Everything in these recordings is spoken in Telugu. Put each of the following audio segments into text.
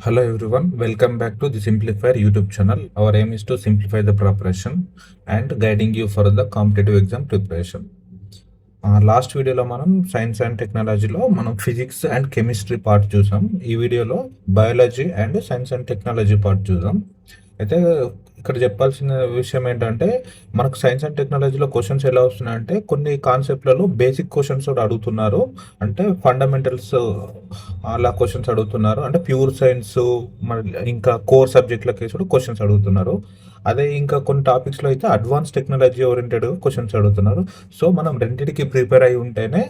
Hello everyone, welcome back to the Simplifier YouTube channel. Our aim is to simplify the preparation and guiding you for the competitive exam preparation. Last వీడియోలో మనం సైన్స్ అండ్ టెక్నాలజీలో మనం ఫిజిక్స్ అండ్ కెమిస్ట్రీ పార్ట్ చూసాం. ఈ వీడియోలో biology and science and technology part చూద్దాం. అయితే ఇక్కడ చెప్పాల్సిన విషయం ఏంటంటే, మనకు సైన్స్ అండ్ టెక్నాలజీలో క్వశ్చన్స్ ఎలా వస్తున్నాయంటే, కొన్ని కాన్సెప్ట్లలో బేసిక్ క్వశ్చన్స్ కూడా అడుగుతున్నారు. అంటే ఫండమెంటల్స్ అలా క్వశ్చన్స్ అడుగుతున్నారు. అంటే ప్యూర్ సైన్స్ ఇంకా కోర్ సబ్జెక్ట్లకి కూడా క్వశ్చన్స్ అడుగుతున్నారు. అదే ఇంకా కొన్ని టాపిక్స్లో అయితే అడ్వాన్స్ టెక్నాలజీ ఓరియంటెడ్ క్వశ్చన్స్ అడుగుతున్నారు. సో మనం రెండింటికి ప్రిపేర్ అయి ఉంటేనే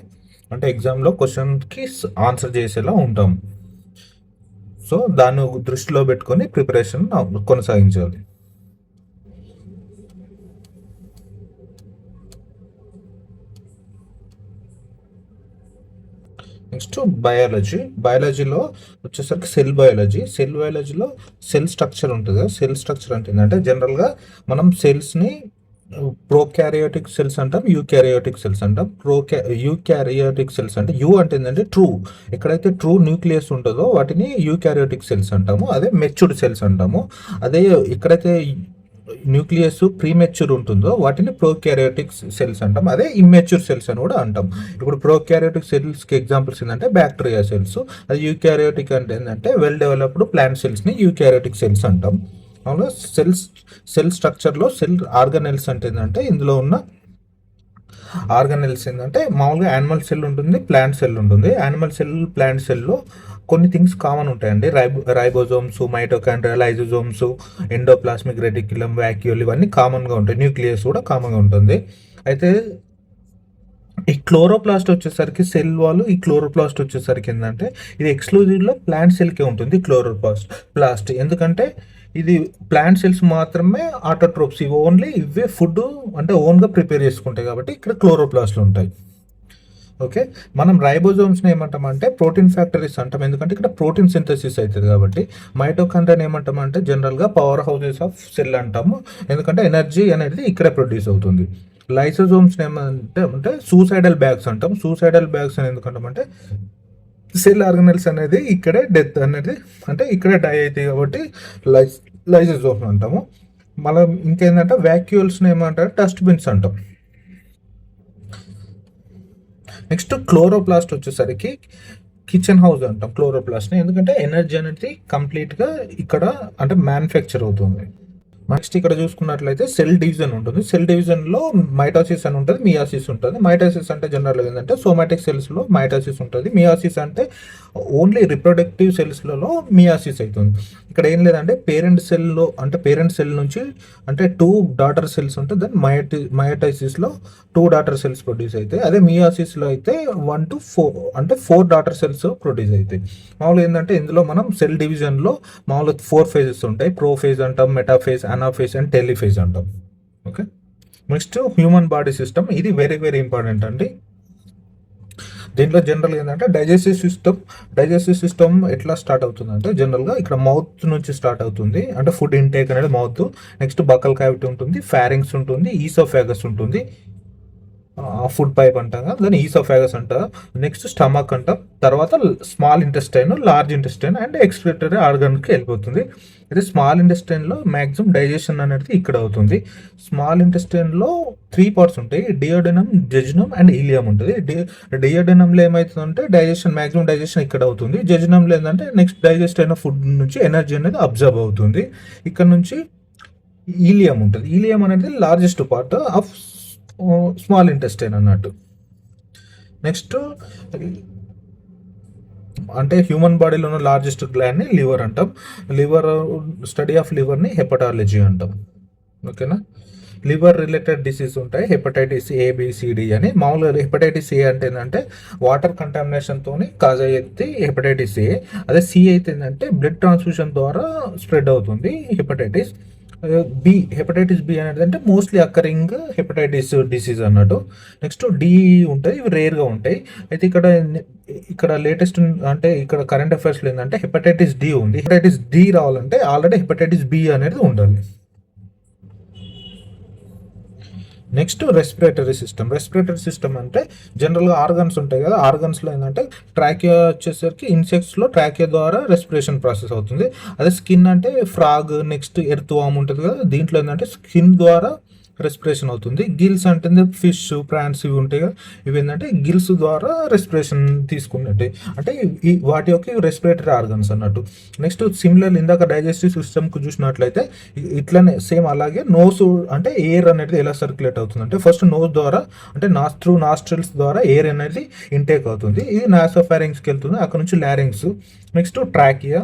అంటే ఎగ్జామ్లో క్వశ్చన్కి ఆన్సర్ చేసేలా ఉంటాం. సో దాన్ని దృష్టిలో పెట్టుకొని ప్రిపరేషన్ కొనసాగించాలి. నెక్స్ట్ బయాలజీలో వచ్చేసరికి సెల్ బయాలజీలో సెల్ స్ట్రక్చర్ ఉంటుంది. సెల్ స్ట్రక్చర్ అంటే ఏంటంటే, జనరల్గా మనం సెల్స్ని ప్రోకారియోటిక్ సెల్స్ అంటాం, యూకారియోటిక్ సెల్స్ అంటాం. యూకారియోటిక్ సెల్స్ అంటే యూ అంటే ఏంటంటే ట్రూ, ఎక్కడైతే ట్రూ న్యూక్లియస్ ఉంటుందో వాటిని యూకారియోటిక్ సెల్స్ అంటాము. అదే మెచ్యూర్డ్ సెల్స్ అంటాము. అదే ఎక్కడైతే న్యూక్లియస్ ప్రీమెచ్యూర్ ఉంటుందో వాటిని ప్రోకారియోటిక్ సెల్స్ అంటాం. అదే ఇమ్మెచ్యూర్ సెల్స్ అని కూడా అంటాం. ఇప్పుడు ప్రోకారియోటిక్ సెల్స్కి ఎగ్జాంపుల్స్ ఏంటంటే బ్యాక్టీరియా సెల్స్. అది యూకారియోటిక్ అంటే ఏంటంటే వెల్ డెవలప్డ్ ప్లాంట్ సెల్స్ని యూకారియోటిక్ సెల్స్ అంటాం. అవును, సెల్ స్ట్రక్చర్లో సెల్ ఆర్గనెల్స్ అంటే ఏంటంటే, ఇందులో ఉన్న ఆర్గనెల్స్ ఏంటంటే మామూలుగా యానిమల్ సెల్ ఉంటుంది, ప్లాంట్ సెల్ ఉంటుంది. యానిమల్ సెల్, ప్లాంట్ సెల్లో కొన్ని థింగ్స్ కామన్ ఉంటాయండి. Ribosomes, mitochondria, lysosomes, endoplasmic reticulum, vacuole ఇవన్నీ కామన్గా ఉంటాయి. న్యూక్లియస్ కూడా కామన్గా ఉంటుంది. అయితే ఈ క్లోరోప్లాస్ట్ వచ్చేసరికి సెల్ వాల్, ఈ క్లోరోప్లాస్ట్ వచ్చేసరికి ఏంటంటే ఇది ఎక్స్క్లూజివ్లో ప్లాంట్ సెల్కే ఉంటుంది. ప్లాస్ట్ ఎందుకంటే ఇది ప్లాంట్ సెల్స్ మాత్రమే ఆటోట్రోప్స్, ఇవి ఓన్లీ ఇవే ఫుడ్ అంటే ఓన్గా ప్రిపేర్ చేసుకుంటాయి కాబట్టి ఇక్కడ క్లోరోప్లాస్ట్లు ఉంటాయి. ఓకే, మనం రైబోజోమ్స్ని ఏమంటామంటే ప్రోటీన్ ఫ్యాక్టరీస్ అంటాం, ఎందుకంటే ఇక్కడ ప్రోటీన్ సింథసిస్ అవుతుంది కాబట్టి. మైటోకాండ్రియాని ఏమంటామంటే జనరల్గా పవర్ హౌసెస్ ఆఫ్ సెల్ అంటాము, ఎందుకంటే ఎనర్జీ అనేది ఇక్కడే ప్రొడ్యూస్ అవుతుంది. లైసోజోమ్స్ని ఏమంటే సూసైడల్ బ్యాగ్స్ అంటాం. సూసైడల్ బ్యాగ్స్ అని ఎందుకంటామంటే సెల్ ఆర్గనల్స్ అనేది ఇక్కడే డెత్ అనేది అంటే ఇక్కడే డై అవుతాయి కాబట్టి లైసోజోమ్ అంటాము. మళ్ళీ ఇంకేంటంటే వ్యాక్యూల్స్ని ఏమంటారు డస్ట్బిన్స్ అంటాం. నెక్స్ట్ క్లోరోప్లాస్ట్ వచ్చేసరికి కిచెన్ హౌస్ అంటాం క్లోరోప్లాస్ట్ని, ఎందుకంటే ఎనర్జీ అనేది కంప్లీట్గా ఇక్కడ అంటే మ్యానుఫ్యాక్చర్ అవుతుంది. నెక్స్ట్ ఇక్కడ చూసుకున్నట్లయితే సెల్ డివిజన్ ఉంటుంది. సెల్ డివిజన్లో మైటోసిస్ అని ఉంటుంది, మియాసిస్ ఉంటుంది. మైటోసిస్ అంటే జనరల్గా ఏంటంటే సోమాటిక్ సెల్స్లో మైటోసిస్ ఉంటుంది. మియాసిస్ అంటే ఓన్లీ రిప్రొడక్టివ్ సెల్స్లలో మియాసిస్ అవుతుంది. ఇక్కడ ఏం లేదంటే పేరెంట్ సెల్ నుంచి అంటే 2 డాటర్ సెల్స్ ఉంటుంది. దెన్ మయోటైసిస్లో 2 డాటర్ సెల్స్ ప్రొడ్యూస్ అవుతాయి. అదే మియాసిస్లో అయితే 1 to 4 అంటే 4 డాటర్ సెల్స్ ప్రొడ్యూస్ అవుతాయి. మామూలుగా ఏంటంటే ఇందులో మనం సెల్ డివిజన్లో మామూలుగా 4 phases ఉంటాయి. ప్రోఫేజ్ అంటాం, మెటాఫేజ్, అనాఫేజ్ అండ్ టెలిఫేజ్ అంటాం. Okay, next human body system, ఇది వెరీ వెరీ ఇంపార్టెంట్ అండి. దీంట్లో జనరల్గా ఏంటంటే డైజెస్టివ్ సిస్టమ్ ఎట్లా స్టార్ట్ అవుతుంది అంటే జనరల్గా ఇక్కడ మౌత్ నుంచి స్టార్ట్ అవుతుంది. అంటే ఫుడ్ ఇంటేక్ అనేది మౌత్, నెక్స్ట్ బకల్ క్యావిటీ ఉంటుంది, ఫారింగ్స్ ఉంటుంది, ఈసోఫాగస్ ఉంటుంది, ఫుడ్ పైప్ అంటాం కదా దాన్ని ఈసోఫాగస్ అంటారు. నెక్స్ట్ స్టమక్ అంటాం, తర్వాత small intestine, large intestine and excretory ఆర్గన్కి వెళ్ళిపోతుంది. అయితే స్మాల్ ఇంటెస్టైన్లో మ్యాక్సిమం డైజెషన్ అనేది ఇక్కడ అవుతుంది. స్మాల్ ఇంటెస్టైన్లో 3 parts ఉంటాయి, డియోడెనమ్, జెజునమ్ అండ్ ఈలియం ఉంటుంది. డియోడెనమ్లో ఏమవుతుందంటే మ్యాక్సిమం డైజెషన్ ఇక్కడ అవుతుంది. జెజునమ్లో ఏంటంటే నెక్స్ట్ డైజెస్ట్ అయిన ఫుడ్ నుంచి ఎనర్జీ అనేది అబ్జర్వ్ అవుతుంది. ఇక్కడ నుంచి ఈలియం ఉంటుంది. ఈలియం అనేది largest part of small intestine అన్నట్టు. నెక్స్ట్ అంటే హ్యూమన్ బాడీలో ఉన్న లార్జెస్ట్ గ్లాండ్ని లివర్ అంటాం. స్టడీ ఆఫ్ లివర్ని హెపటాలజీ అంటాం. ఓకేనా, లివర్ రిలేటెడ్ డిసీజ్ ఉంటాయి, hepatitis A, B, C, D అని. మామూలుగా హెపటైటిస్ ఏ అంటే ఏంటంటే వాటర్ కంటామినేషన్తో కాజ్ అయ్యేది హెపటైటిస్ ఏ. అదే సి అయితే ఏంటంటే బ్లడ్ ట్రాన్స్ఫ్యూషన్ ద్వారా స్ప్రెడ్ అవుతుంది హెపటైటిస్. హెపటైటిస్ బి అనేది అంటే మోస్ట్లీ అక్కరింగ్ హెపటైటిస్ డిసీజ్ అన్నట్టు. నెక్స్ట్ డి ఉంటుంది, ఇవి రేర్గా ఉంటాయి. అయితే ఇక్కడ లేటెస్ట్ అంటే ఇక్కడ కరెంట్ అఫైర్స్లో ఏంటంటే హెపటైటిస్ డి ఉంది. హెపటైటిస్ డి రావాలంటే ఆల్రెడీ హెపటైటిస్ బి అనేది ఉండాలి. నెక్స్ట్ రెస్పిరేటరీ సిస్టమ్ అంటే జనరల్గా ఆర్గన్స్ ఉంటాయి కదా, ఆర్గన్స్లో ఏంటంటే ట్రాకియా వచ్చేసరికి ఇన్సెక్ట్స్లో ట్రాకియా ద్వారా రెస్పిరేషన్ ప్రాసెస్ అవుతుంది. అదే స్కిన్ అంటే ఫ్రాగ్, నెక్స్ట్ ఎర్త్ వామ్ ఉంటుంది కదా, దీంట్లో ఏంటంటే స్కిన్ ద్వారా రెస్పిరేషన్ అవుతుంది. గిల్స్ అంటే ఫిష్, ప్రాన్స్ ఇవి ఉంటాయి కదా, ఇవి ఏంటంటే గిల్స్ ద్వారా రెస్పిరేషన్ తీసుకున్నట్టే, అంటే ఈ వాటి యొక్క రెస్పిరేటరీ ఆర్గన్స్ అన్నట్టు. నెక్స్ట్ సిమిలర్ ఇందాక డైజెస్టివ్ సిస్టమ్కి చూసినట్లయితే ఇట్లనే సేమ్ అలాగే నోస్ అంటే ఎయిర్ అనేది ఎలా సర్క్యులేట్ అవుతుంది అంటే ఫస్ట్ నోస్ ద్వారా అంటే త్రూ నాస్ట్రిల్స్ ద్వారా ఎయిర్ అనేది ఇంటేక్ అవుతుంది. ఇది నాసోఫారింగ్స్కి వెళ్తుంది, అక్కడ నుంచి లారింగ్స్, నెక్స్ట్ ట్రాకియా,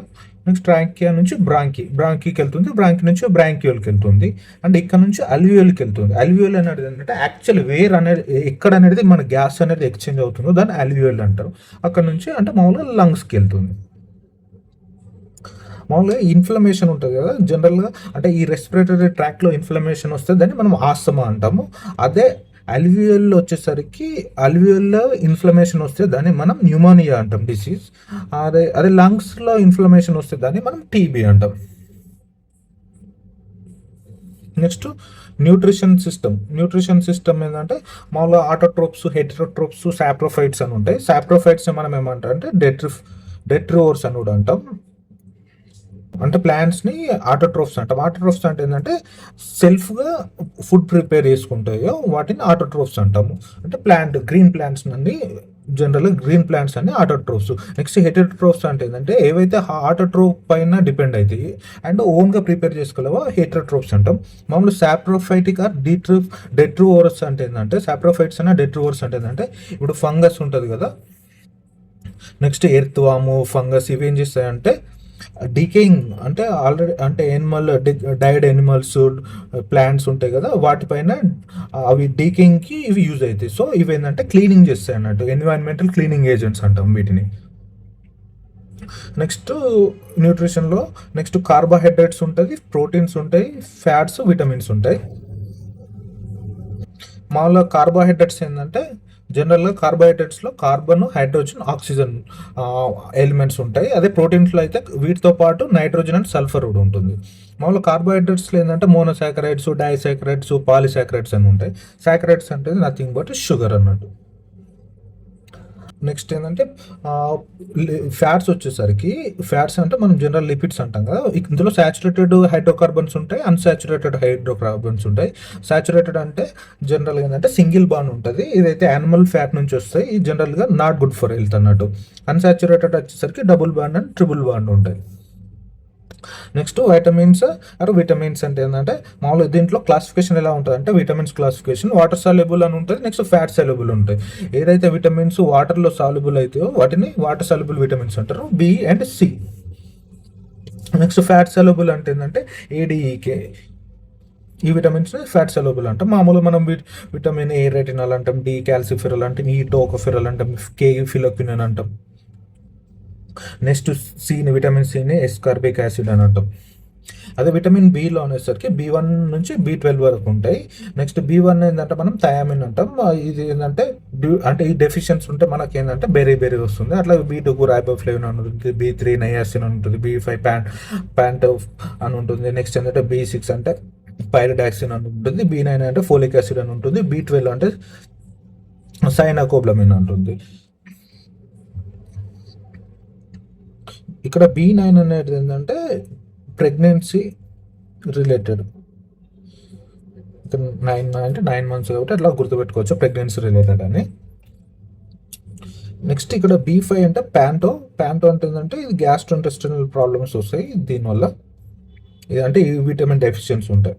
నెక్స్ట్ ట్రాకియా నుంచి బ్రాంకీకి వెళ్తుంది, బ్రాంకీ నుంచి బ్రాంక్యూల్కి వెళ్తుంది, అండ్ ఇక్కడ నుంచి అల్వియోల్కి వెళ్తుంది. అల్వియోల్ అనేది ఏంటంటే యాక్చువల్ వేర్ అనేది ఎక్కడ అనేది మన గ్యాస్ అనేది ఎక్స్చేంజ్ అవుతుందో దాన్ని అల్వియోల్ అంటారు. అక్కడ నుంచి అంటే మామూలుగా లంగ్స్కి వెళ్తుంది. మామూలుగా ఇన్ఫ్లమేషన్ ఉంటుంది కదా జనరల్గా, అంటే ఈ రెస్పిరేటరీ ట్రాక్లో ఇన్ఫ్లమేషన్ వస్తే దాన్ని మనం ఆస్తమా అంటాము. అదే అల్వియోల్లో వచ్చేసరికి అల్వియోల్లో ఇన్ఫ్లమేషన్ వస్తే దాన్ని మనం న్యూమోనియా అంటాం డిసీజ్. అదే లంగ్స్లో ఇన్ఫ్లమేషన్ వస్తే దాన్ని మనం టీబీ అంటాం. నెక్స్ట్ న్యూట్రిషన్ సిస్టమ్ ఏంటంటే మామూలుగా ఆటోట్రోప్స్, హెటరోట్రోప్స్, సాప్రోఫైట్స్ అని ఉంటాయి. సాప్రోఫైట్స్ మనం ఏమంటాం అంటే డెట్రివోర్స్ అని కూడా అంటాం. అంటే ప్లాంట్స్ని ఆటోట్రోఫ్స్ అంటాం. ఆటోట్రోఫ్స్ అంటే ఏంటంటే సెల్ఫ్గా ఫుడ్ ప్రిపేర్ చేసుకుంటాయో వాటిని ఆటోట్రోఫ్స్ అంటాము. అంటే గ్రీన్ ప్లాంట్స్ నుండి జనరల్గా గ్రీన్ ప్లాంట్స్ అన్ని ఆటోట్రోఫ్స్. నెక్స్ట్ హెటరోట్రోఫ్స్ అంటే ఏంటంటే ఏవైతే ఆటోట్రోఫ్ పైన డిపెండ్ అవుతాయి అండ్ ఓన్గా ప్రిపేర్ చేసుకోలేవో హెటరోట్రోఫ్స్ అంటాం. మామూలు సాప్రోఫైటిక్ ఆర్ డెట్రివోరస్ అంటే ఏంటంటే సాప్రోఫైట్స్ అన్న డెట్రివోరస్ అంటే ఏంటంటే ఇప్పుడు ఫంగస్ ఉంటుంది కదా, నెక్స్ట్ ఎర్త్ వాము, ఫంగస్ ఇవి ఏం చేస్తాయంటే డీకేయింగ్ అంటే ఆల్రెడీ అంటే డైడ్ ఎనిమల్స్, ప్లాంట్స్ ఉంటాయి కదా వాటిపైన అవి డీకేయింగ్కి ఇవి యూజ్ అవుతాయి. సో ఇవి ఏంటంటే క్లీనింగ్ చేస్తాయి అన్నట్టు, ఎన్విరాన్మెంటల్ క్లీనింగ్ ఏజెంట్స్ అంటాం వీటిని. నెక్స్ట్ న్యూట్రిషన్లో నెక్స్ట్ కార్బోహైడ్రేట్స్ ఉంటుంది, ప్రోటీన్స్ ఉంటాయి, ఫ్యాట్స్, విటమిన్స్ ఉంటాయి. మామూలుగా కార్బోహైడ్రేట్స్ ఏంటంటే జనరల్గా కార్బోహైడ్రేట్స్లో కార్బన్, హైడ్రోజన్, ఆక్సిజన్ ఎలిమెంట్స్ ఉంటాయి. అదే ప్రోటీన్స్లో అయితే వీటితో పాటు నైట్రోజన్ అండ్ సల్ఫర్ కూడా ఉంటుంది. మామూలుగా కార్బోహైడ్రేట్స్లో ఏంటంటే మోనోసాకరైడ్స్, డైసాకరైడ్స్, పాలిసాకరైడ్స్ అని ఉంటాయి. సాకరైడ్స్ అంటే నథింగ్ బట్ షుగర్ అన్నట్టు. నెక్స్ట్ ఏంటంటే ఫ్యాట్స్ వచ్చేసరికి, ఫ్యాట్స్ అంటే మనం జనరల్ లిపిడ్స్ అంటాం కదా, ఇందులో సాచురేటెడ్ హైడ్రోకార్బన్స్ ఉంటాయి, అన్సాచురేటెడ్ హైడ్రోకార్బన్స్ ఉంటాయి. సాచురేటెడ్ అంటే జనరల్ ఏంటంటే సింగిల్ బాండ్ ఉంటుంది, ఇదైతే యానిమల్ ఫ్యాట్ నుంచి వస్తాయి, ఇది జనరల్గా నాట్ గుడ్ ఫర్ హెల్త్ అన్నట్టు. అన్సాచురేటెడ్ వచ్చేసరికి double bond and triple bond ఉంటాయి. నెక్స్ట్ విటమిన్స్ అంటే ఏంటంటే మామూలుగా దీంట్లో క్లాసిఫికేషన్ ఎలా ఉంటుంది అంటే విటమిన్స్ క్లాసిఫికేషన్ వాటర్ సాల్యుబుల్ అని ఉంటుంది, నెక్స్ట్ ఫ్యాట్ సాల్యుబుల్ ఉంటాయి. ఏదైతే విటమిన్స్ వాటర్లో సాల్యుబుల్ అవుతాయో వాటిని వాటర్ సాల్యుబుల్ విటమిన్స్ అంటారు, B and C. Next fat soluble అంటే ఏంటంటే ఏడిఈకే, ఈ విటమిన్స్ ఫ్యాట్ సాల్యుబుల్ అంటాం. మామూలుగా మనం విటమిన్ ఏ రెటినాల్ అంటాం, డి క్యాల్సిఫెరల్ అంటాం, ఈ టోకోఫెరల్ అంటాం, కే ఫిలోక్వినన్ అంటాం. నెక్స్ట్ విటమిన్ సిని ఎస్కార్బిక్ యాసిడ్ అని అంటాం. అదే విటమిన్ బిలో అనేసరికి B1 నుంచి B12 వరకు ఉంటాయి. నెక్స్ట్ B1 ఏంటంటే మనం థయామిన్ అంటాం. ఇది ఏంటంటే అంటే ఈ డెఫిషియన్స్ ఉంటే మనకి ఏంటంటే బెరీ వస్తుంది. అట్లా B2 రైబోఫ్లేవిన్ అని ఉంటుంది, B3 నయాసిన్ అని ఉంటుంది, B5 ప్యాంటో అని ఉంటుంది. నెక్స్ట్ ఏంటంటే B6 అంటే పైరిడాక్సిన్ అని ఉంటుంది, B9 అంటే ఫోలిక్ యాసిడ్ అని ఉంటుంది, B12 అంటే సైనాకోబ్లమిన్ ఉంటుంది. ఇక్కడ B9 అనేది ఏంటంటే ప్రెగ్నెన్సీ రిలేటెడ్, 9 months కాబట్టి అట్లా గుర్తుపెట్టుకోవచ్చు ప్రెగ్నెన్సీ రిలేటెడ్ అని. నెక్స్ట్ ఇక్కడ B5 అంటే ప్యాంటో అంటే ఏంటంటే ఇది గ్యాస్ట్రోఇంటెస్టినల్ ప్రాబ్లమ్స్ వస్తాయి దీనివల్ల, అంటే ఈ విటమిన్ డెఫిషియన్సీ ఉంటాయి.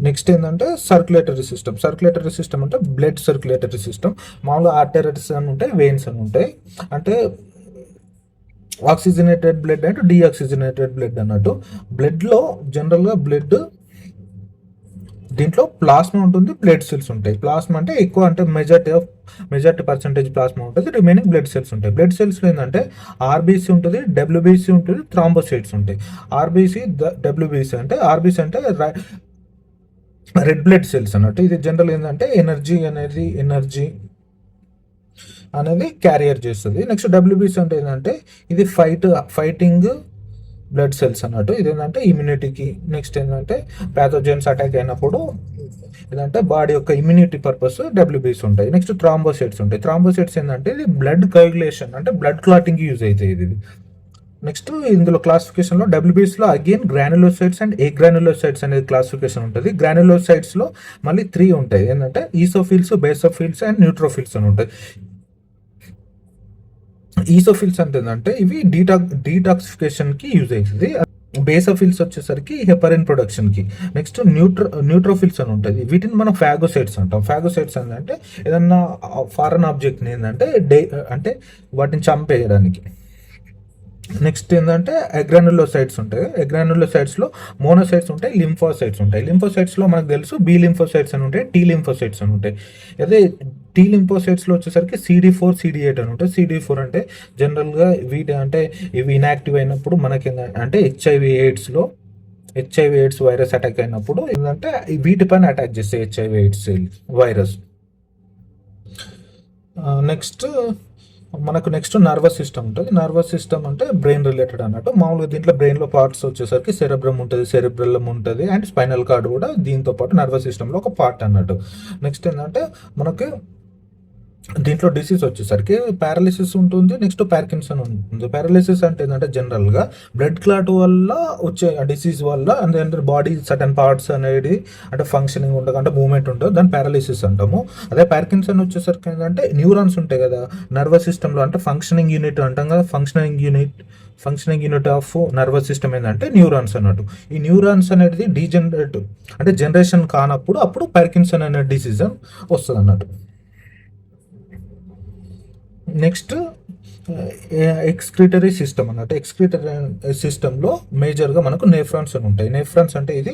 నెక్స్ట్ ఏంటంటే సర్క్యులేటరీ సిస్టమ్ అంటే బ్లడ్ సర్క్యులేటరీ సిస్టమ్. మామూలుగా ఆర్టరీస్ అని ఉంటాయి, వెయిన్స్ అని ఉంటాయి. అంటే ఆక్సిజనేటెడ్ బ్లడ్ అంటే డీఆక్సిజనేటెడ్ బ్లడ్ అన్నట్టు. బ్లడ్లో జనరల్గా దీంట్లో ప్లాస్మా ఉంటుంది, బ్లడ్ సెల్స్ ఉంటాయి. ప్లాస్మా అంటే ఎక్కువ అంటే మెజారిటీ పర్సెంటేజ్ ప్లాస్మా ఉంటుంది, రిమైనింగ్ బ్లడ్ సెల్స్ ఉంటాయి. బ్లడ్ సెల్స్లో ఏంటంటే ఆర్బీసీ ఉంటుంది, డబ్ల్యూబీసీ ఉంటుంది, థ్రాంబోసైట్స్ ఉంటాయి. ఆర్బీసీ, డబ్ల్యూబీసీ అంటే ఆర్బీసీ అంటే రెడ్ బ్లడ్ సెల్స్ అన్నట్టు. ఇది జనరల్ ఏంటంటే ఎనర్జీ అనేది క్యారియర్ చేస్తుంది. నెక్స్ట్ డబ్ల్యూబీసీ అంటే ఏంటంటే ఇది ఫైటింగ్ బ్లడ్ సెల్స్ అన్నట్టు. ఇదేంటంటే ఇమ్యూనిటీకి. నెక్స్ట్ ఏంటంటే ప్యాథోజన్స్ అటాక్ అయినప్పుడు ఏంటంటే బాడీ యొక్క ఇమ్యూనిటీ పర్పస్ డబ్ల్యూబీస్ ఉంటాయి. నెక్స్ట్ థ్రాంబోసైట్స్ ఉంటాయి. థ్రాంబోసైట్స్ ఏంటంటే ఇది బ్లడ్ కోయాగులేషన్ అంటే బ్లడ్ క్లాటింగ్ యూజ్ అవుతాయి ఇది. నెక్స్ట్ ఇందులో క్లాసిఫికేషన్లో డబ్ల్యూబీఎస్లో అగైన్ గ్రాన్యులోసైట్స్ అండ్ గ్రాన్యులోసైట్స్ అనేది క్లాసిఫికేషన్ ఉంటుంది. గ్రాన్యులోసైట్స్లో మళ్ళీ 3 ఉంటాయి. ఏంటంటే ఈసోఫిల్స్, బేసోఫిల్స్ అండ్ న్యూట్రోఫిల్స్ అని ఉంటాయి. ఈసోఫిల్స్ అంటే ఏంటంటే ఇవి డీటాక్సిఫికేషన్కి యూజ్ అవుతుంది. బేసోఫిల్స్ వచ్చేసరికి హెపరిన్ ప్రొడక్షన్కి. నెక్స్ట్ న్యూట్రోఫిల్స్ అని ఉంటుంది. వీటిని మనం ఫాగోసైట్స్ అంటాం. ఫాగోసైట్స్ అంటే ఏదన్నా ఫారెన్ ఆబ్జెక్ట్ని ఏంటంటే అంటే వాటిని చంపేయడానికి. నెక్స్ట్ ఏంటంటే ఎగ్రానులోసైట్స్ ఉంటాయి. ఎగ్రానులోసైట్స్లో మోనోసైట్స్ ఉంటాయి, లింఫోసైట్స్ ఉంటాయి. లింఫోసైట్స్లో మనకు తెలుసు బి లింఫోసైట్స్ అని ఉంటాయి, టీ లింఫోసైట్స్ అని ఉంటాయి. అదే టీ లింఫోసైట్స్లో వచ్చేసరికి CD4, CD8 అని ఉంటాయి. CD4 అంటే జనరల్గా వీటి అంటే ఇవి ఇన్యాక్టివ్ అయినప్పుడు మనకి అంటే హెచ్ఐవి ఎయిడ్స్ వైరస్ అటాక్ అయినప్పుడు ఏంటంటే వీటిపైన అటాక్ చేస్తాయి HIV AIDS virus. Next next nervous system ఉంటుంది. నర్వస్ సిస్టమ్ అంటే బ్రెయిన్ రిలేటెడ్ అన్నట్టు. మామూలుగా దీంట్లో బ్రెయిన్లో పార్ట్స్ వచ్చేసరికి సెరెబ్రమ్ ఉంటుంది, సెరెబ్రల్లం ఉంటుంది అండ్ స్పైనల్ కార్డ్ కూడా దీంతో పాటు నర్వస్ సిస్టంలో ఒక పార్ట్ అన్నట్టు. నెక్స్ట్ ఏంటంటే మనకి దీంట్లో డిసీజ్ వచ్చేసరికి పారాలిసిస్ ఉంటుంది. నెక్స్ట్ పార్కిన్సన్ ఉంటుంది. పారాలిసిస్ అంటే ఏంటంటే జనరల్గా బ్లడ్ క్లాట్ వల్ల వచ్చే డిసీజ్ వల్ల అంటే బాడీ సర్టన్ పార్ట్స్ అనేది అంటే ఫంక్షనింగ్ ఉండదు, అంటే మూవ్మెంట్ ఉంటుంది, దాన్ని పారాలిసిస్ అంటాము. అదే పార్కిన్సన్ వచ్చేసరికి ఏంటంటే న్యూరాన్స్ ఉంటాయి కదా నర్వస్ సిస్టంలో, అంటే ఫంక్షనింగ్ యూనిట్ అంటాం కదా. Functioning unit of nervous system ఏంటంటే న్యూరాన్స్ అన్నట్టు. ఈ న్యూరాన్స్ అనేది డీజనరేట్ అంటే జనరేషన్ కానప్పుడు అప్పుడు పార్కిన్సన్ అనే డిసీజ్ వస్తుంది అన్నట్టు. నెక్స్ట్ ఎక్స్క్రిటరీ సిస్టమ్ అన్నట్టు. ఎక్స్క్రిటరీ సిస్టంలో మేజర్గా మనకు నెఫ్రాన్స్ అని ఉంటాయి. నెఫ్రాన్స్ అంటే ఇది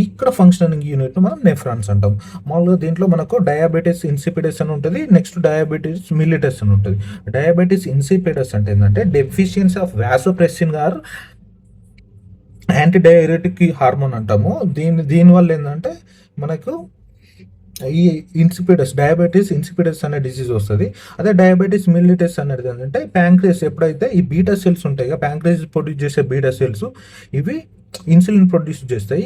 ఇక్కడ ఫంక్షనింగ్ యూనిట్ను మనం నెఫ్రాన్స్ అంటాం. మామూలుగా దీంట్లో మనకు డయాబెటీస్ ఇన్సిపిడస్ అని ఉంటుంది. నెక్స్ట్ డయాబెటీస్ మిలిటస్ అని ఉంటుంది. డయాబెటీస్ ఇన్సిపిడస్ అంటే ఏంటంటే deficiency of vasopressin or anti diuretic hormone అంటాము. దీనివల్ల ఏంటంటే మనకు ఈ డయాబెటీస్ ఇన్సిపిడస్ అనే డిసీజ్ వస్తుంది. అదే డయాబెటీస్ మిలిటస్ అనేది ఏంటంటే ప్యాంక్రియస్ ఎప్పుడైతే ఈ బీటా సెల్స్ ఉంటాయి, ప్యాంక్రియస్ ప్రొడ్యూస్ చేసే బీటా సెల్స్ ఇవి ఇన్సులిన్ ప్రొడ్యూస్ చేస్తాయి.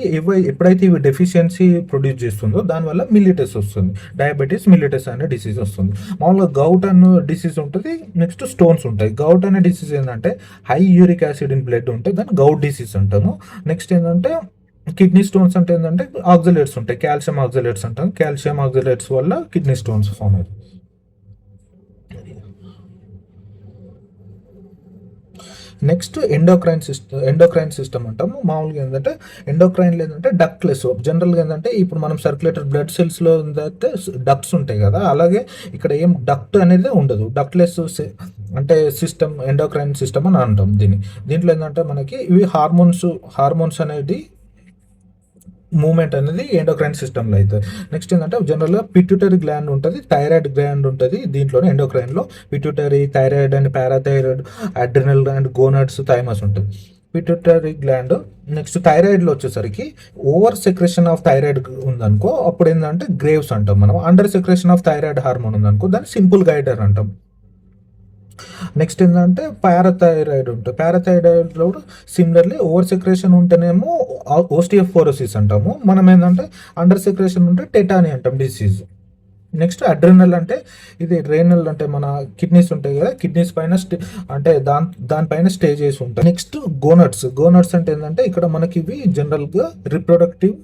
ఎప్పుడైతే ఇవి డెఫిషియన్సీ ప్రొడ్యూస్ చేస్తుందో దానివల్ల మిలిటస్ వస్తుంది. డయాబెటీస్ మిలిటస్ అనే డిసీజ్ వస్తుంది. మామూలుగా గౌట్ అనే డిసీజ్ ఉంటుంది. నెక్స్ట్ స్టోన్స్ ఉంటాయి. గౌట్ అనే డిసీజ్ ఏంటంటే high uric acid in blood ఉంటే దాన్ని గౌట్ డిసీజ్ అంటాము. నెక్స్ట్ ఏంటంటే కిడ్నీ స్టోన్స్ అంటే ఏంటంటే ఆక్సిలేట్స్ ఉంటాయి, కాల్షియం ఆక్సిలేట్స్ అంటాం. కాల్షియం ఆక్సిలేట్స్ వల్ల కిడ్నీ స్టోన్స్ ఫామ్ అవుతాయి. నెక్స్ట్ ఎండోక్రైన్ సిస్టమ్ అంటాము. మామూలుగా ఏంటంటే ఎండోక్రైన్ ఏంటంటే డక్ట్లెస్. జనరల్గా ఏంటంటే ఇప్పుడు మనం సర్క్యులేటర్ బ్లడ్ సెల్స్లో ఏంటంటే డక్ట్స్ ఉంటాయి కదా, అలాగే ఇక్కడ ఏం డక్ట్ అనేది ఉండదు. డక్ట్లెస్ అంటే సిస్టమ్ ఎండోక్రైన్ సిస్టమ్ అని అంటాం దీంట్లో ఏంటంటే మనకి ఇవి హార్మోన్స్ అనేది మూమెంట్ అనేది ఎండోక్రైన్ సిస్టమ్లో అవుతుంది. నెక్స్ట్ ఏంటంటే జనరల్గా పిట్యూటరీ గ్లాండ్ ఉంటుంది, థైరాయిడ్ గ్లాండ్ ఉంటుంది. దీంట్లోనే ఎండోక్రైన్లో pituitary, thyroid and parathyroid, adrenal gland, gonads, thymus ఉంటుంది. Pituitary gland. నెక్స్ట్ థైరాయిడ్లో వచ్చేసరికి ఓవర్ సెక్రెషన్ ఆఫ్ థైరాయిడ్ ఉందనుకో అప్పుడు ఏంటంటే గ్రేవ్స్ అంటాం మనం. Under secretion of thyroid hormone ఉందనుకో దాన్ని సింపుల్ గైడర్ అంటాం. నెక్స్ట్ ఏంటంటే పారాథైరాయిడ్ ఉంటుంది. పారాథైరాయిడ్లో కూడా సిమిలర్లీ ఓవర్ సెక్రేషన్ ఉంటేనేమో ఓస్టియోపోరోసిస్ అంటాము. మనం ఏంటంటే అండర్ సెక్రేషన్ ఉంటే టెటానీ అంటాం డిసీజ్. నెక్స్ట్ అడ్రినల్ అంటే ఇది రేనల్ అంటే మన కిడ్నీస్ ఉంటాయి కదా, కిడ్నీస్ పైన అంటే దానిపైన స్టే చేసి ఉంటాయి. నెక్స్ట్ గోనట్స్ అంటే ఏంటంటే ఇక్కడ మనకి ఇవి జనరల్గా రిప్రొడక్టివ్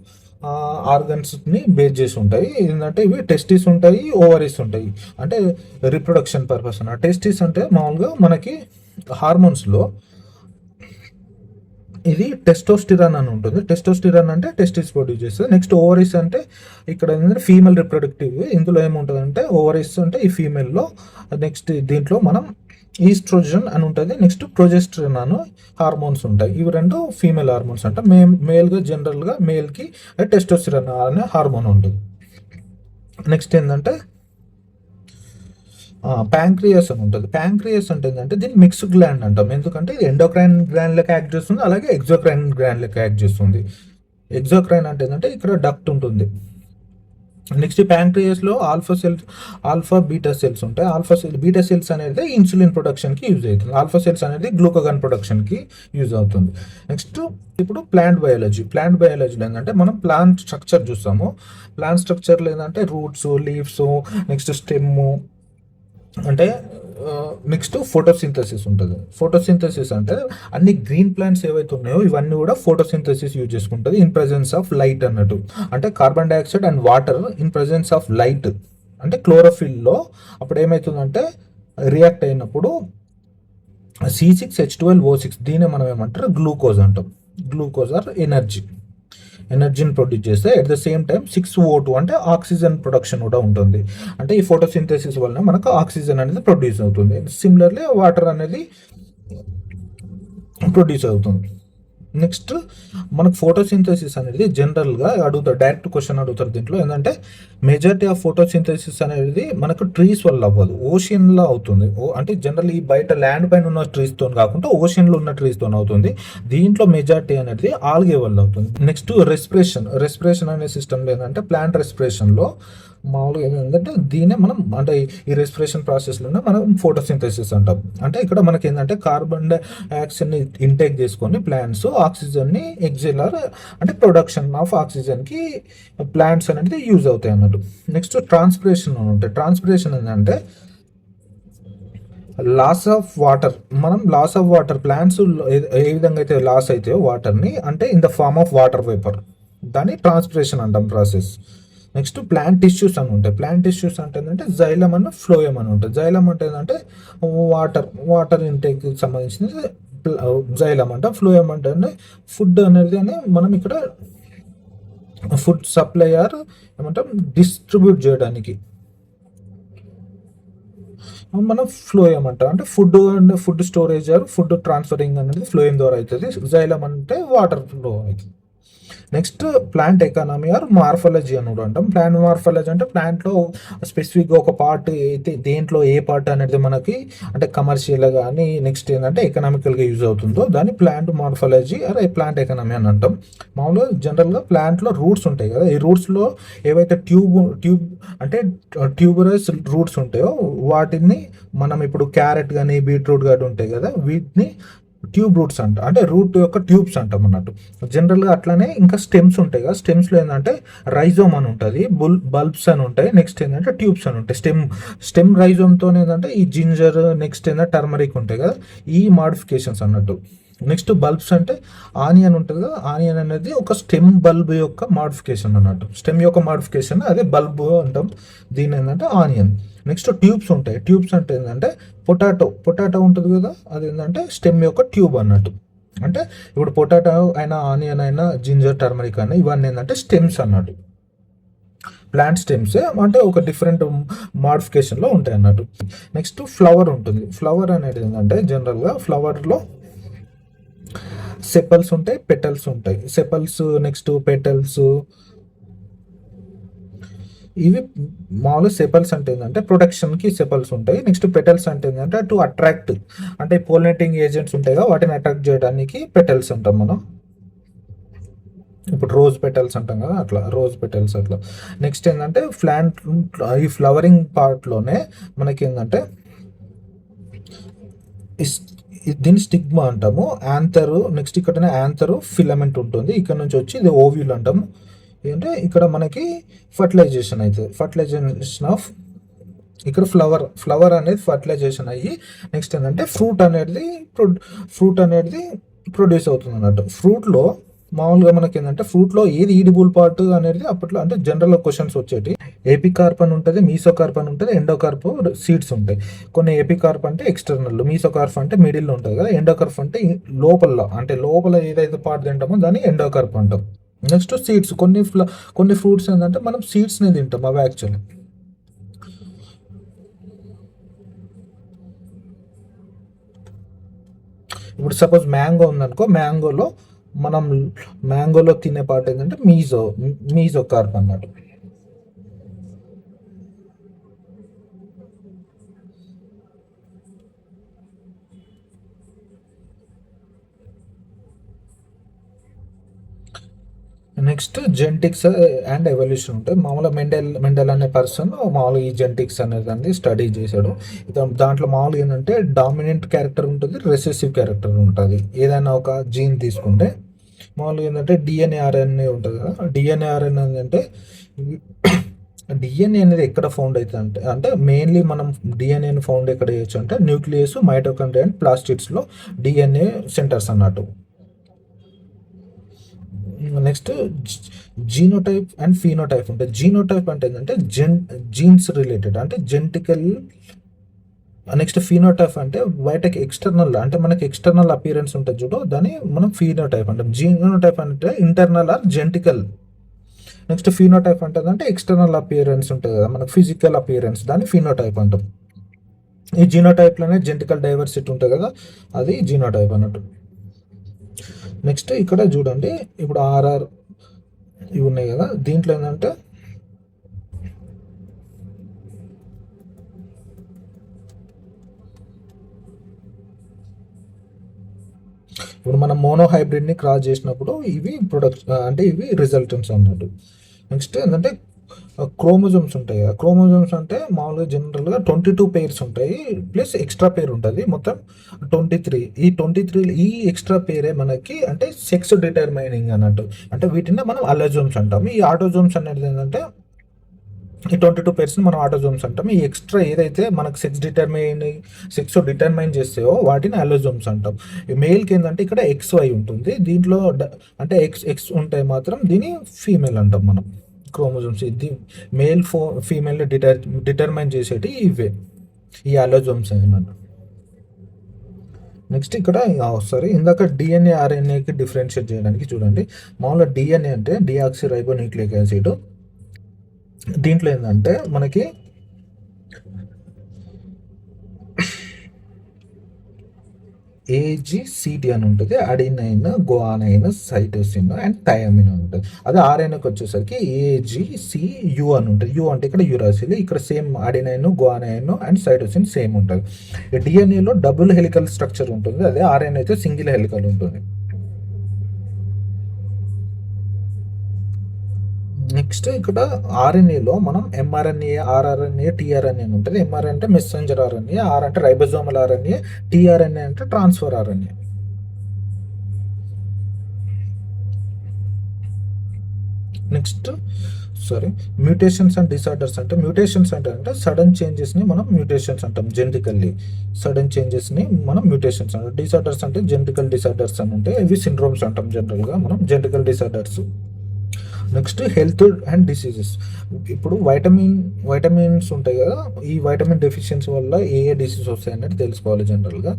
ఆర్గన్స్ని బేస్ చేసి ఉంటాయి. ఏంటంటే ఇవి టెస్టిస్ ఉంటాయి, ఓవరీస్ ఉంటాయి, అంటే రిప్రొడక్షన్ పర్పస్ అన్న. టెస్టిస్ అంటే మామూలుగా మనకి హార్మోన్స్లో ఇది టెస్టోస్టిరాన్ అని ఉంటుంది. టెస్టోస్టిరాన్ అంటే టెస్టిస్ ప్రొడ్యూస్ చేస్తుంది. నెక్స్ట్ ఓవరీస్ అంటే ఇక్కడ ఏంటంటే ఫీమేల్ రిప్రొడక్టివ్. ఇందులో ఏముంటుంది అంటే ఓవరీస్ అంటే ఈ ఫీమేల్లో. నెక్స్ట్ దీంట్లో మనం ఈస్ట్రోజన్ అని ఉంటుంది. నెక్స్ట్ ప్రొజెస్ట్రాన్ అని హార్మోన్స్ ఉంటాయి. ఇవి రెండు ఫీమేల్ హార్మోన్స్ అంటే మేల్గా జనరల్గా మేల్కి టెస్టోస్టిరాన్ అనే హార్మోన్ ఉంటుంది. నెక్స్ట్ ఏంటంటే ప్యాంక్రియాస్ అని ఉంటుంది. ప్యాంక్రియాస్ అంటే ఏంటంటే దీన్ని మిక్స్ గ్లాండ్ అంటాం. ఎందుకంటే ఇది ఎండోక్రైన్ గ్లాండ్ లెక్క యాక్ట్ చేస్తుంది, అలాగే ఎగ్జోక్రైన్ గ్లాండ్ లెక్క యాక్ట్ చేస్తుంది. ఎగ్జోక్రైన్ అంటే ఏంటంటే ఇక్కడ డక్ట్ ఉంటుంది. నెక్స్ట్ ప్యాంక్రియాస్లో ఆల్ఫా బీటా సెల్స్ ఉంటాయి. బీటా సెల్స్ అనేది ఇన్సులిన్ ప్రొడక్షన్కి యూజ్ అవుతుంది. ఆల్ఫా సెల్స్ అనేది గ్లూకగన్ ప్రొడక్షన్కి యూజ్ అవుతుంది. నెక్స్ట్ ఇప్పుడు ప్లాంట్ బయాలజీలో ఏంటంటే మనం ప్లాంట్ స్ట్రక్చర్ చూస్తాము. ప్లాంట్ స్ట్రక్చర్లో ఏంటంటే రూట్స్, లీవ్స్, నెక్స్ట్ స్టెమ్, అంటే నెక్స్ట్ ఫోటోసింథసిస్ ఉంటుంది. ఫోటోసింథసిస్ అంటే అన్ని గ్రీన్ ప్లాంట్స్ ఏవైతే ఉన్నాయో ఇవన్నీ కూడా ఫోటోసింథసిస్ యూజ్ చేసుకుంటుంది ఇన్ ప్రెజెన్స్ ఆఫ్ లైట్ అన్నట్టు. అంటే carbon dioxide and water in presence of light, అంటే క్లోరోఫిల్లో అప్పుడు ఏమవుతుందంటే రియాక్ట్ అయినప్పుడు C6H12O6 దీనే మనం ఏమంటారు గ్లూకోజ్ అంటాం. గ్లూకోజ్ ఆర్ ఎనర్జీని ప్రొడ్యూస్ చేస్తే at the same time 6O2 అంటే ఆక్సిజన్ ప్రొడక్షన్ కూడా ఉంటుంది. అంటే ఈ ఫోటోసింథసిస్ వల్ల మనకు ఆక్సిజన్ అనేది ప్రొడ్యూస్ అవుతుంది. సిమిలర్లీ వాటర్ అనేది ప్రొడ్యూస్ అవుతుంది. నెక్స్ట్ మనకు ఫోటోసింథసిస్ అనేది జనరల్గా అడుగుతారు, డైరెక్ట్ క్వశ్చన్ అడుగుతారు దీంట్లో. ఏంటంటే మెజారిటీ ఆఫ్ ఫోటోసింథసిస్ అనేది మనకు ట్రీస్ వల్ల అవ్వదు, ఓషన్లో అవుతుంది. అంటే జనరల్ ఈ బయట ల్యాండ్ పైన ఉన్న ట్రీస్తో కాకుండా ఓషన్లో ఉన్న ట్రీస్తో అవుతుంది. దీంట్లో మెజారిటీ అనేది ఆల్గే వల్ల అవుతుంది. నెక్స్ట్ రెస్పిరేషన్ అనే సిస్టమ్ ఏంటంటే ప్లాంట్ రెస్పిరేషన్లో మామూలుగా ఏంటంటే దీన్నే మనం అంటే ఈ రెస్పిరేషన్ ప్రాసెస్లోనే మనం ఫోటోసింథసిస్ అంటాం. అంటే ఇక్కడ మనకి ఏంటంటే కార్బన్ డైఆక్సైడ్ని ఇంటేక్ చేసుకొని ప్లాంట్స్ ఆక్సిజన్ని ఎగ్జిలర్ అంటే ప్రొడక్షన్ ఆఫ్ ఆక్సిజన్కి ప్లాంట్స్ అనేది యూజ్ అవుతాయి అన్నట్టు. నెక్స్ట్ ట్రాన్స్పిరేషన్ ఉంటాయి. ట్రాన్స్పిరేషన్ ఏంటంటే loss of water. Loss of water plants ఏ విధంగా అయితే లాస్ అవుతాయో వాటర్ని, అంటే in the form of water vapour, దాన్ని ట్రాన్స్పిరేషన్ అంటాం ప్రాసెస్. నెక్స్ట్ ప్లాంట్ టిష్యూస్ అని ఉంటాయి. ప్లాంట్ టిష్యూస్ అంటే ఏంటంటే జైలం అని ఫ్లోయం అని ఉంటుంది. జైలం అంటే ఏంటంటే వాటర్ ఇంటేక్కి సంబంధించింది జైలం అంట. ఫ్లోయం అంటే ఫుడ్ అనేది అని మనం ఇక్కడ ఫుడ్ సప్లై ఆర్ ఏమంటాం డిస్ట్రిబ్యూట్ చేయడానికి మనం ఫ్లోయం అంటాం. అంటే food storage are food transferring అనేది ఫ్లోయం ద్వారా అవుతుంది. జైలం అంటే వాటర్ ఫ్లో అవుతుంది. Next plant economy are morphology అని కూడా అంటాం. ప్లాంట్ మార్ఫాలజీ అంటే ప్లాంట్లో స్పెసిఫిక్గా ఒక పార్ట్ అయితే దేంట్లో ఏ పార్ట్ అనేది మనకి అంటే కమర్షియల్గా కానీ నెక్స్ట్ ఏంటంటే ఎకనామికల్గా యూజ్ అవుతుందో దాన్ని plant morphology or plant economy అని అంటాం. మామూలుగా జనరల్గా ప్లాంట్లో రూట్స్ ఉంటాయి కదా, ఈ రూట్స్లో ఏవైతే ట్యూబ్ అంటే ట్యూబరస్ రూట్స్ ఉంటాయో వాటిని మనం ఇప్పుడు క్యారెట్ కానీ బీట్రూట్ కానీ ఉంటాయి కదా, వీటిని ట్యూబ్ రూట్స్ అంటే రూట్ యొక్క ట్యూబ్స్ అంటాం అన్నట్టు. జనరల్గా అట్లానే ఇంకా స్టెమ్స్ ఉంటాయి కదా, స్టెమ్స్లో ఏంటంటే రైజోమ్ అని ఉంటుంది, బల్బ్స్ అని ఉంటాయి, నెక్స్ట్ ఏంటంటే ట్యూబ్స్ అని ఉంటాయి. స్టెమ్ రైజోమ్తో ఏంటంటే ఈ జింజర్ నెక్స్ట్ ఏంటంటే టర్మరిక్ ఉంటాయి కదా, ఈ మాడిఫికేషన్స్ అన్నట్టు. నెక్స్ట్ బల్బ్స్ అంటే ఆనియన్ ఉంటుంది కదా, ఆనియన్ అనేది ఒక స్టెమ్ బల్బ్ యొక్క మాడిఫికేషన్ అన్నట్టు. స్టెమ్ యొక్క మాడిఫికేషన్ అదే బల్బ్ అంటాం, దీని ఏంటంటే ఆనియన్. నెక్స్ట్ ట్యూబ్స్ ఉంటాయి. ట్యూబ్స్ అంటే ఏంటంటే పొటాటో ఉంటుంది కదా, అది ఏంటంటే స్టెమ్ యొక్క ట్యూబ్ అన్నట్టు. అంటే ఇప్పుడు పొటాటో అయినా ఆనియన్ అయినా జింజర్ టర్మరిక్ అయినా ఇవన్నీ ఏంటంటే స్టెమ్స్ అన్నట్టు, ప్లాంట్ స్టెమ్స్, అంటే ఒక డిఫరెంట్ మాడిఫికేషన్లో ఉంటాయి అన్నట్టు. నెక్స్ట్ ఫ్లవర్ ఉంటుంది. ఫ్లవర్ అనేది ఏంటంటే జనరల్గా ఫ్లవర్లో సెపల్స్ ఉంటాయి, పెటల్స్ ఉంటాయి. సెపల్స్ నెక్స్ట్ పెటల్స్ ఇవి మామూలుగా సెపల్స్ అంటే ఏంటంటే ప్రొటెక్షన్కి సెపల్స్ ఉంటాయి. నెక్స్ట్ పెటల్స్ అంటే ఏంటంటే టు అట్రాక్ట్ అంటే పోలినేటింగ్ ఏజెంట్స్ ఉంటాయి కదా, వాటిని అట్రాక్ట్ చేయడానికి పెటల్స్ అంటాం మనం. ఇప్పుడు రోజ్ పెటల్స్ అంటాం కదా, అట్లా రోజ్ పెటల్స్ అట్లా. నెక్స్ట్ ఏంటంటే ఈ ఫ్లవరింగ్ పార్ట్లోనే మనకి ఏంటంటే దీన్ని స్టిగ్మా అంటాము. యాంథర్ నెక్స్ట్ ఇక్కడ యాంథర్ ఫిలమెంట్ ఉంటుంది, ఇక్కడ నుంచి వచ్చి ఇది ఓవ్యూల్ అంటాము. ఏంటంటే ఇక్కడ మనకి ఫర్టిలైజేషన్ అవుతుంది. ఫర్టిలైజేషన్ ఆఫ్ ఇక్కడ ఫ్లవర్ అనేది ఫర్టిలైజేషన్ అయ్యి నెక్స్ట్ ఏంటంటే ఫ్రూట్ అనేది ప్రొడ్యూస్ అవుతుంది అన్నట్టు. ఫ్రూట్లో మామూలుగా మనకి ఏంటంటే ఫ్రూట్లో ఏది ఈడిబుల్ పార్ట్ అనేది అప్పట్లో అంటే జనరల్ క్వశ్చన్స్ వచ్చేటి. ఏపికార్ప్ అని ఉంటుంది, మీసోకార్ప్ అని ఉంటుంది, ఎండోకార్ప్ సీడ్స్ ఉంటాయి. కొన్ని ఏపికార్ప్ అంటే ఎక్స్టర్నల్, మీసోకార్ప్ అంటే మిడిల్లో ఉంటుంది కదా, ఎండోకార్ప్ అంటే లోపల ఏదైతే పార్ట్ తింటామో దాన్ని ఎండోకార్ప్ అంటాం. నెక్స్ట్ సీడ్స్, కొన్ని ఫ్రూట్స్ ఏంటంటే మనం సీడ్స్ని తింటాం అవి యాక్చువల్లీ. ఇప్పుడు సపోజ్ మ్యాంగో ఉందనుకో, మనం మ్యాంగోలో తినే పార్ట్ ఏంటంటే మీజోకార్ప్ అన్నట్టు. నెక్స్ట్ జెనెటిక్స్ అండ్ ఎవల్యూషన్ ఉంటాయి. మామూలుగా మెండెల్ అనే పర్సన్ మామూలుగా ఈ జెనెటిక్స్ అనేది స్టడీ చేశాడు. దాంట్లో మామూలుగా ఏంటంటే డామినెంట్ క్యారెక్టర్ ఉంటుంది, రెసెసివ్ క్యారెక్టర్ ఉంటుంది. ఏదైనా ఒక జీన్ తీసుకుంటే మామూలుగా ఏంటంటే డిఎన్ఏ ఆర్ఎన్ఏ ఉంటుంది కదా. డిఎన్ఏ ఆర్ఎన్ఏ అంటే డిఎన్ఏ అనేది ఎక్కడ ఫౌండ్ అవుతుంది అంటే మెయిన్లీ మనం డిఎన్ఏని ఫౌండ్ ఎక్కడ చేయొచ్చు అంటే న్యూక్లియస్, మైటోకాండ్రియా అండ్ ప్లాస్టిడ్స్లో డిఎన్ఏ సెంటర్స్ అన్నట్టు. నెక్స్ట్ జీనోటైప్ అండ్ ఫీనోటైప్ ఉంటాయి. జీనోటైప్ అంటే ఏంటంటే జీన్స్ రిలేటెడ్ అంటే జెనెటికల్. నెక్స్ట్ ఫీనోటైప్ అంటే బయటకి ఎక్స్టర్నల్ అంటే మనకి ఎక్స్టర్నల్ అపియరెన్స్ ఉంటుంది చూడు, దాన్ని మనం ఫీనోటైప్ అంటాం. జీనోటైప్ అంటే internal are genetical. Next phenotype అంటే ఎక్స్టర్నల్ అపియరెన్స్ ఉంటుంది కదా మనకు, ఫిజికల్ అపియరెన్స్, దాన్ని ఫీనోటైప్ అంటాం. ఈ జీనోటైప్లోనే జెనెటికల్ డైవర్సిటీ ఉంటుంది కదా, అది జీనోటైప్ అన్నట్టు. నెక్స్ట్ ఇక్కడ చూడండి, ఇప్పుడు ఆర్ఆర్ ఇవి ఉన్నాయి కదా, దీంట్లో ఏంటంటే ఇప్పుడు మనం మోనో హైబ్రిడ్ని క్రాస్ చేసినప్పుడు ఇవి ప్రొడక్ట్స్ అంటే ఇవి రిజల్టెంట్స్ అన్నట్టు. నెక్స్ట్ ఏంటంటే క్రోమోజోమ్స్ ఉంటాయి కదా. క్రోమోజోమ్స్ అంటే మామూలుగా జనరల్గా 22 పేర్స్ ఉంటాయి, ప్లస్ ఎక్స్ట్రా పేర్ ఉంటుంది, మొత్తం 23. ఈ 23 ఈ ఎక్స్ట్రా పేరే మనకి అంటే సెక్స్ డిటర్మైనింగ్ అన్నట్టు. అంటే వీటిని మనం అలోజోమ్స్ అంటాం. ఈ ఆటోజోమ్స్ అనేది ఏంటంటే ఈ 22 పేర్స్ని మనం ఆటోజోమ్స్ అంటాం. ఈ ఎక్స్ట్రా ఏదైతే మనకు సెక్స్ డిటర్మైన్ చేస్తాయో వాటిని అలోజోమ్స్ అంటాం. ఈ మేల్కి ఏంటంటే ఇక్కడ XY ఉంటుంది, దీంట్లో అంటే ఎక్స్ ఉంటే మాత్రం దీన్ని ఫీమేల్ అంటాం మనం. క్రోమోజోమ్స్ ఇది మేల్ ఫీమేల్ డిటర్మైన్ చేసేటి ఇవే ఈ అలోజోమ్స్ అన్నమాట. నెక్స్ట్ ఇక్కడ సారీ ఇందాక డిఎన్ఏ ఆర్ఎన్ఏకి డిఫరెన్షియేట్ చేయడానికి చూడండి, మామూలుగా డిఎన్ఏ అంటే డిఆక్సీ రైబో న్యూక్లిక్ యాసిడ్. దీంట్లో ఏంటంటే మనకి AGCT అని ఉంటుంది, అడినైన్, గువానైన్, సైటోసిన్ అండ్ థయామిన్ ఉంటుంది. అదే ఆర్ఎన్ఏకి వచ్చేసరికి AGCU అని ఉంటుంది. యు అంటే ఇక్కడ యురాసిల్, ఇక్కడ same adenine, guanine and cytosine same ఉంటుంది. డిఎన్ఏలో డబుల్ హెలికల్ స్ట్రక్చర్ ఉంటుంది, అదే ఆర్ఎన్ఏ అయితే సింగిల్ హెలికల్ ఉంటుంది. నెక్స్ట్ ఇక్కడ ఆర్ఎన్ఏలో మనం ఎంఆర్ఎన్ఏ, ఆర్ఆర్ఎన్ఏ, టీఆర్ఎన్ఏ అని ఉంటుంది. ఎంఆర్ఎన్ఏ అంటే మెసెంజర్ ఆర్ఎన్ఏ, ఆర్ అంటే రైబోజోమల్ ఆర్ఎన్ఏ, టీఆర్ఎన్ఏ అంటే transfer RNA. Next mutations and disorders అంటే మ్యూటేషన్స్ అంటే సడన్ చేంజెస్ని మనం మ్యూటేషన్స్ అంటాం. జెనెటికల్లీ సడన్ చేంజెస్ని మనం మ్యూటేషన్స్ అంటాం. డిసార్డర్స్ అంటే జెనెటికల్ డిసార్డర్స్ అని ఉంటాయి, ఇవి సిండ్రోమ్స్ అంటాం జనరల్గా మనం, genetical disorders. Next health and diseases. ఇప్పుడు వైటమిన్స్ ఉంటాయి కదా, ఈ వైటమిన్ డెఫిషియన్సీ వల్ల ఏ డిసీజ్ వస్తాయి అనేది తెలుసుకోవాలి జనరల్గా.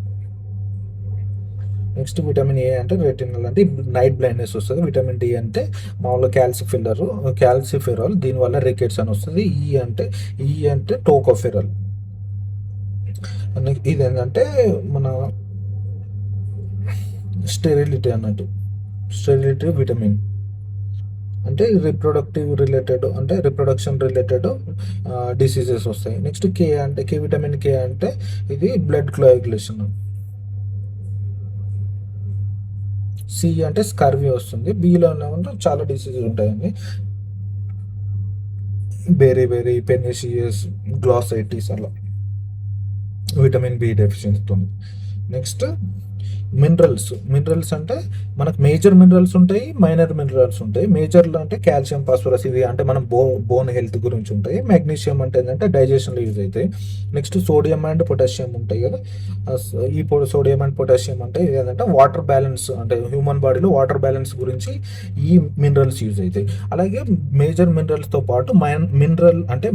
నెక్స్ట్ విటమిన్ ఏ అంటే రెటినల్ అంటే నైట్ బ్లైండ్నెస్ వస్తుంది. విటమిన్ డి అంటే మామూలుగా క్యాల్సిఫెరాల్, దీనివల్ల రికెట్స్ అని వస్తుంది. ఈ అంటే టోకోఫెరాల్. ఇది ఏంటంటే మన స్టెరిలిటీ అన్నట్టు, స్టెరిలిటీ విటమిన్ అంటే రిప్రొడక్షన్ రిలేటెడ్ డిసీజెస్ వస్తాయి. నెక్స్ట్ విటమిన్ కే అంటే ఇది బ్లడ్ కోయాగులేషన్. సి అంటే స్కర్వీ వస్తుంది. బిలో చాలా డిసీజెస్ ఉంటాయండి, బేరీ పెనిసియస్, గ్లాసైటిస్ అలా విటమిన్ బి డెఫిషియన్సీతో. నెక్స్ట్ మినరల్స్ అంటే మనకు మేజర్ మినరల్స్ ఉంటాయి, మైనర్ మినరల్స్ ఉంటాయి. మేజర్లు అంటే కాల్షియం, ఫాస్ఫరస్, ఇవి అంటే మనం బోన్ హెల్త్ గురించి ఉంటాయి. మెగ్నీషియం అంటే ఏంటంటే డైజెషన్లో యూజ్ అవుతాయి. నెక్స్ట్ సోడియం అండ్ పొటాషియం ఉంటాయి కదా, ఈ సోడియం అండ్ పొటాషియం అంటే ఏంటంటే వాటర్ బ్యాలెన్స్, అంటే హ్యూమన్ బాడీలో వాటర్ బ్యాలెన్స్ గురించి ఈ మినరల్స్ యూజ్ అవుతాయి. అలాగే మేజర్ మినరల్స్తో పాటు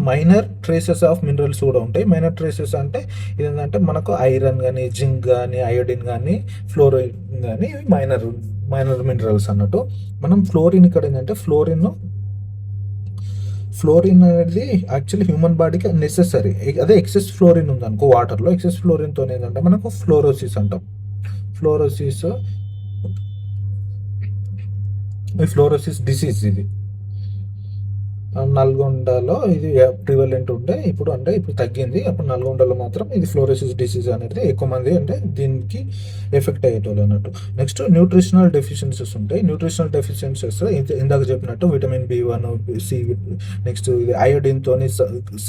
మైనర్ ట్రేసెస్ ఆఫ్ మినరల్స్ కూడా ఉంటాయి. మైనర్ ట్రేసెస్ అంటే ఏంటంటే మనకు ఐరన్ కానీ, జింక్ కానీ, అయోడిన్ కానీ, ఫ్లోరైడ్ కానీ, ఇవి మైనర్ మినరల్స్ అన్నట్టు. మనం ఫ్లోరిన్ ఇక్కడ ఏంటంటే ఫ్లోరిన్ అనేది యాక్చువల్లీ హ్యూమన్ బాడీకి నెసెసరీ. అదే ఎక్సెస్ ఫ్లోరిన్ ఉందనుకో వాటర్లో, ఎక్సెస్ ఫ్లోరిన్తో ఏంటంటే మనకు ఫ్లోరోసిస్ అంటాం. ఫ్లోరోసిస్ డిసీజ్ ఇది. నల్గొండలో ఇది ప్రివలెంట్ ఉండే, ఇప్పుడు అంటే ఇప్పుడు తగ్గింది. అప్పుడు నల్గొండలో మాత్రం ఇది ఫ్లోరోసిస్ డిసీజ్ అనేది ఎక్కువ మంది అంటే దీనికి ఎఫెక్ట్ అయ్యేటోళ్ళు అన్నట్టు. నెక్స్ట్ న్యూట్రిషనల్ డెఫిషియన్సీస్ ఉంటాయి. న్యూట్రిషనల్ డెఫిషియన్సీస్ ఇందాక చెప్పినట్టు విటమిన్ B1, సి, నెక్స్ట్ ఇది అయోడిన్తోని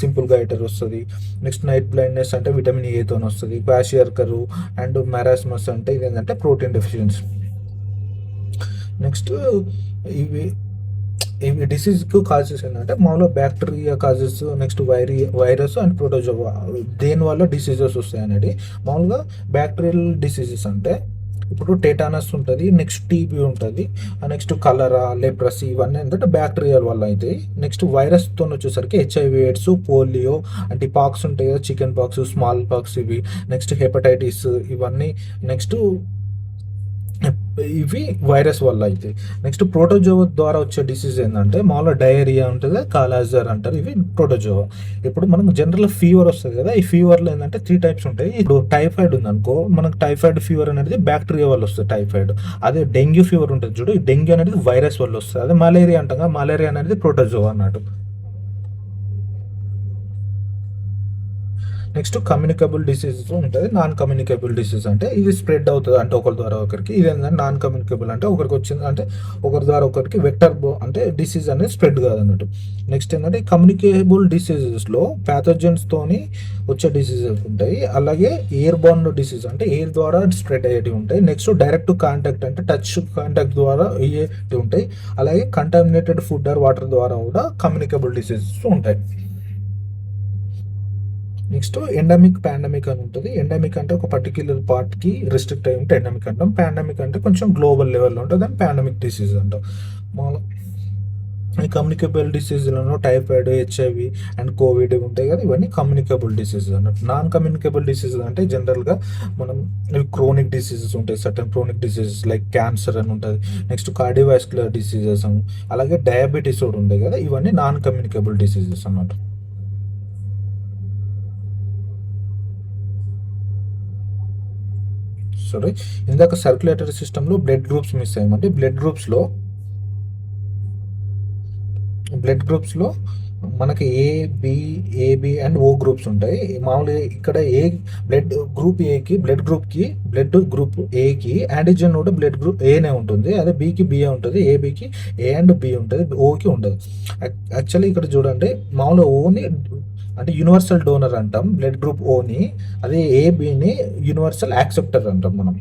సింపుల్ గైటర్ వస్తుంది. నెక్స్ట్ నైట్ బ్లైండ్నెస్ అంటే విటమిన్ ఏతో వస్తుంది. క్వాషియర్కరు అండ్ మెరాస్మస్ అంటే ఇది ఏంటంటే ప్రోటీన్ డెఫిషియన్సీ. నెక్స్ట్ ఇవి ఇవి డిసీజ్కి కాజెస్ ఏంటంటే మామూలుగా bacteria causes, next virus and protozoa దేనివల్ల డిసీజెస్ వస్తాయి అనేది. మామూలుగా బ్యాక్టీరియల్ డిసీజెస్ అంటే ఇప్పుడు టెటానస్ ఉంటుంది, నెక్స్ట్ టీబీ ఉంటుంది, నెక్స్ట్ కలరా, లెప్రసీ ఇవన్నీ ఏంటంటే బ్యాక్టీరియల్ వల్ల అవుతాయి. నెక్స్ట్ వైరస్తో వచ్చేసరికి హెచ్ఐవి ఎయిడ్స్, పోలియో అంటే పాక్స్ ఉంటాయి కదా, చికెన్ పాక్స్, స్మాల్ పాక్స్ ఇవి, నెక్స్ట్ హెపటైటిస్ ఇవన్నీ, నెక్స్ట్ ఇవి వైరస్ వల్ల అయితే. నెక్స్ట్ ప్రోటోజోవా ద్వారా వచ్చే డిసీజ్ ఏంటంటే మామూలుగా డయేరియా ఉంటుంది, కాలాజర్ అంటారు, ఇవి ప్రోటోజోవా. ఇప్పుడు మనకు జనరల్ ఫీవర్ వస్తుంది కదా, ఈ ఫీవర్లో ఏంటంటే 3 టైప్స్ ఉంటాయి. ఇప్పుడు టైఫాయిడ్ ఉందనుకో, మనకు టైఫాయిడ్ ఫీవర్ అనేది బ్యాక్టీరియా వల్ల వస్తుంది టైఫాయిడ్. అదే డెంగ్యూ ఫీవర్ ఉంటుంది చూడు, ఈ డెంగ్యూ అనేది వైరస్ వల్ల వస్తుంది. అదే మలేరియా అంటాం కదా, మలేరియా అనేది ప్రోటోజోవా అన్నట్టు. నెక్స్ట్ కమ్యూనికబుల్ డిసీజెస్ ఉంటుంది. నాన్ కమ్యూనికబుల్ డిసీజ్ అంటే ఇది స్ప్రెడ్ అవుతుంది అంటే ఒకరి ద్వారా ఒకరికి. ఇది ఏంటంటే నాన్ కమ్యూనికబుల్ అంటే ఒకరికి వచ్చింది అంటే ఒకరి ద్వారా ఒకరికి వెక్టర్ అంటే డిసీజ్ అనేది స్ప్రెడ్ కాదు అన్నట్టు. నెక్స్ట్ ఏంటంటే కమ్యూనికేబుల్ డిసీజెస్లో ప్యాథోజన్స్తోని వచ్చే డిసీజెస్ ఉంటాయి. అలాగే ఎయిర్ బార్న్ డిసీజ్ అంటే ఎయిర్ ద్వారా స్ప్రెడ్ అయ్యేవి ఉంటాయి. నెక్స్ట్ డైరెక్ట్ కాంటాక్ట్ అంటే టచ్ కాంటాక్ట్ ద్వారా అయ్యేవి ఉంటాయి. అలాగే కంటామినేటెడ్ ఫుడ్ ఆర్ వాటర్ ద్వారా కూడా కమ్యూనికబుల్ డిసీజెస్ ఉంటాయి. నెక్స్ట్ ఎండమిక్, పాండమిక్ అని ఉంటుంది. ఎండమిక్ అంటే ఒక పర్టిక్యులర్ పార్ట్కి రెస్ట్రిక్ట్ అయి ఉంటే ఎండమిక్ అంటాం. పాండమిక్ అంటే కొంచెం గ్లోబల్ లెవెల్లో ఉంటుంది, దాన్ని పాండమిక్ డిసీజ్ అంటాం. మామూలు ఈ కమ్యూనికబుల్ డిసీజ్లలో టైఫాయిడ్, హెచ్ఐవి అండ్ కోవిడ్ ఉంటాయి కదా, ఇవన్నీ కమ్యూనికబుల్ డిసీజెస్ అన్నట్టు. నాన్ కమ్యూనికబుల్ డిసీజెస్ అంటే జనరల్గా మనం క్రోనిక్ డిసీజెస్ ఉంటాయి, certain chronic diseases like cancer అని ఉంటుంది. నెక్స్ట్ కార్డియోవాస్కులర్ డిసీజెస్, అలాగే డయాబెటీస్ కూడా ఉంటాయి కదా, ఇవన్నీ నాన్ కమ్యూనికబుల్ డిసీజెస్ అన్నట్టు. సారీ, ఇందాక సర్క్యులేటరీ సిస్టంలో బ్లడ్ గ్రూప్స్ మిస్ అయ్యామంటే బ్లడ్ గ్రూప్స్లో మనకి ఏబి అండ్ ఓ గ్రూప్స్ ఉంటాయి. మామూలుగా ఇక్కడ బ్లడ్ గ్రూప్ ఏకి యాంటిజెన్ కూడా బ్లడ్ గ్రూప్ ఏనే ఉంటుంది, అదే బికి బిఏ ఉంటుంది, ఏబికి ఏ అండ్ బి ఉంటుంది, ఓకి ఉండదు. యాక్చువల్లీ ఇక్కడ చూడండి, మామూలుగా ఓని అంటే యూనివర్సల్ డోనర్ అంటాం బ్లడ్ గ్రూప్ ఓని, అదే ఏబిని యూనివర్సల్ యాక్సెప్టర్ అంటాం మనం.